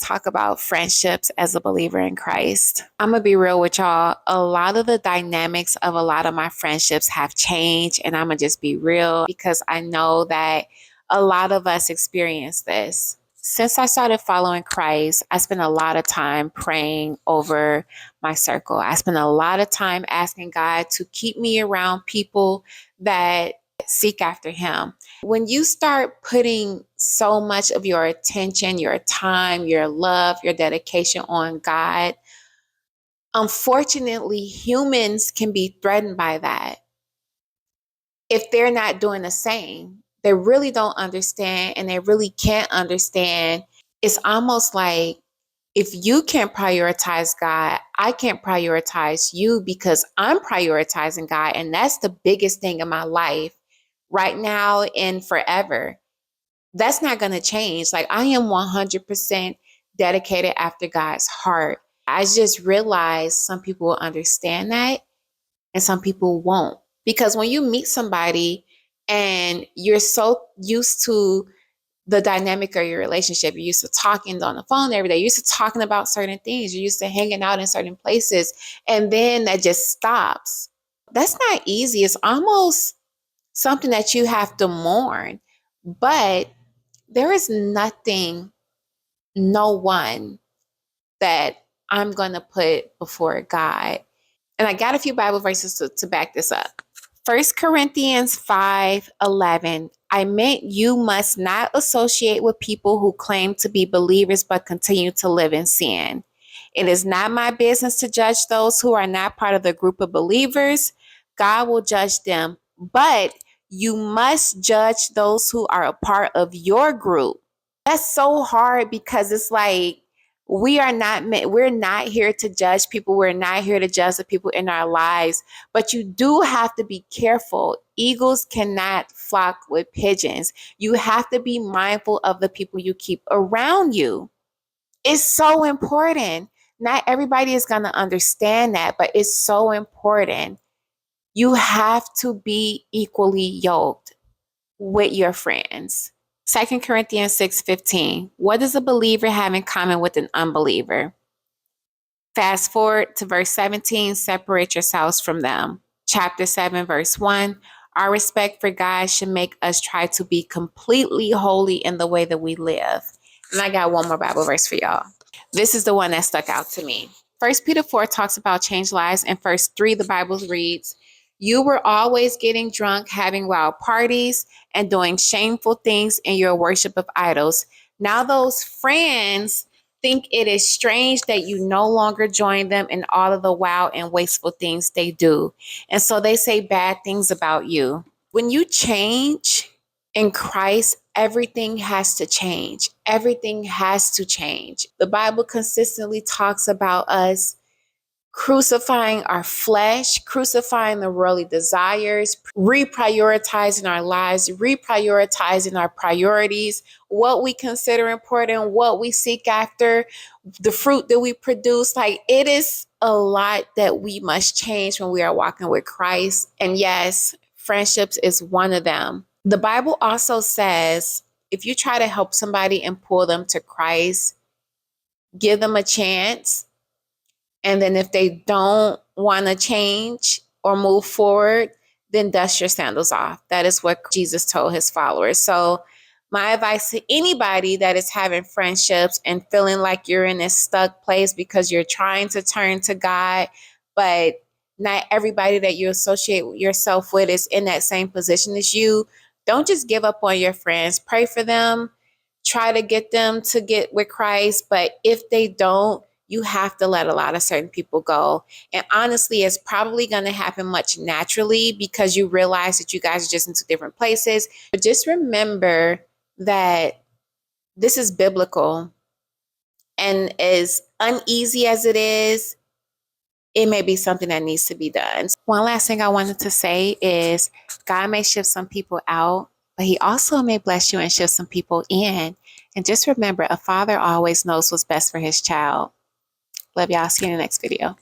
talk about friendships as a believer in Christ. I'm going to be real with y'all. A lot of the dynamics of a lot of my friendships have changed, and I'm going to just be real because I know that a lot of us experience this. Since I started following Christ, I spent a lot of time praying over my circle. I spent a lot of time asking God to keep me around people that seek after Him. When you start putting so much of your attention, your time, your love, your dedication on God, unfortunately, humans can be threatened by that. If they're not doing the same, they really don't understand and they really can't understand. It's almost like if you can't prioritize God, I can't prioritize you because I'm prioritizing God. And that's the biggest thing in my life right now and forever. That's not going to change. Like, I am 100% dedicated after God's heart. I just realized some people will understand that and some people won't. Because when you meet somebody and you're so used to the dynamic of your relationship, you're used to talking on the phone every day, you're used to talking about certain things, you're used to hanging out in certain places, and then that just stops. That's not easy. It's almost something that you have to mourn. But there is nothing, no one that I'm going to put before God. And I got a few Bible verses to back this up. 1 Corinthians 5:11. I meant you must not associate with people who claim to be believers but continue to live in sin. It is not my business to judge those who are not part of the group of believers. God will judge them. But you must judge those who are a part of your group. That's so hard because it's like, we're not here to judge people. We're not here to judge the people in our lives, but you do have to be careful. Eagles cannot flock with pigeons. You have to be mindful of the people you keep around you. It's so important. Not everybody is going to understand that, but it's so important. You have to be equally yoked with your friends. 2 Corinthians 6:15. What does a believer have in common with an unbeliever? Fast forward to verse 17, separate yourselves from them. Chapter 7, verse 1. Our respect for God should make us try to be completely holy in the way that we live. And I got one more Bible verse for y'all. This is the one that stuck out to me. 1 Peter 4 talks about change lives. In verse 3, the Bible reads, you were always getting drunk, having wild parties, and doing shameful things in your worship of idols. Now those friends think it is strange that you no longer join them in all of the wild and wasteful things they do. And so they say bad things about you. When you change in Christ, everything has to change. Everything has to change. The Bible consistently talks about us crucifying our flesh, crucifying the worldly desires, reprioritizing our lives, reprioritizing our priorities, what we consider important, what we seek after, the fruit that we produce. Like, it is a lot that we must change when we are walking with Christ. And yes, friendships is one of them. The Bible also says, if you try to help somebody and pull them to Christ, give them a chance. And then if they don't want to change or move forward, then dust your sandals off. That is what Jesus told his followers. So my advice to anybody that is having friendships and feeling like you're in this stuck place because you're trying to turn to God, but not everybody that you associate yourself with is in that same position as you, don't just give up on your friends. Pray for them. Try to get them to get with Christ. But if they don't, you have to let a lot of certain people go. And honestly, it's probably going to happen much naturally because you realize that you guys are just in two different places. But just remember that this is biblical. And as uneasy as it is, it may be something that needs to be done. One last thing I wanted to say is God may shift some people out, but he also may bless you and shift some people in. And just remember, a father always knows what's best for his child. Love y'all. See you in the next video.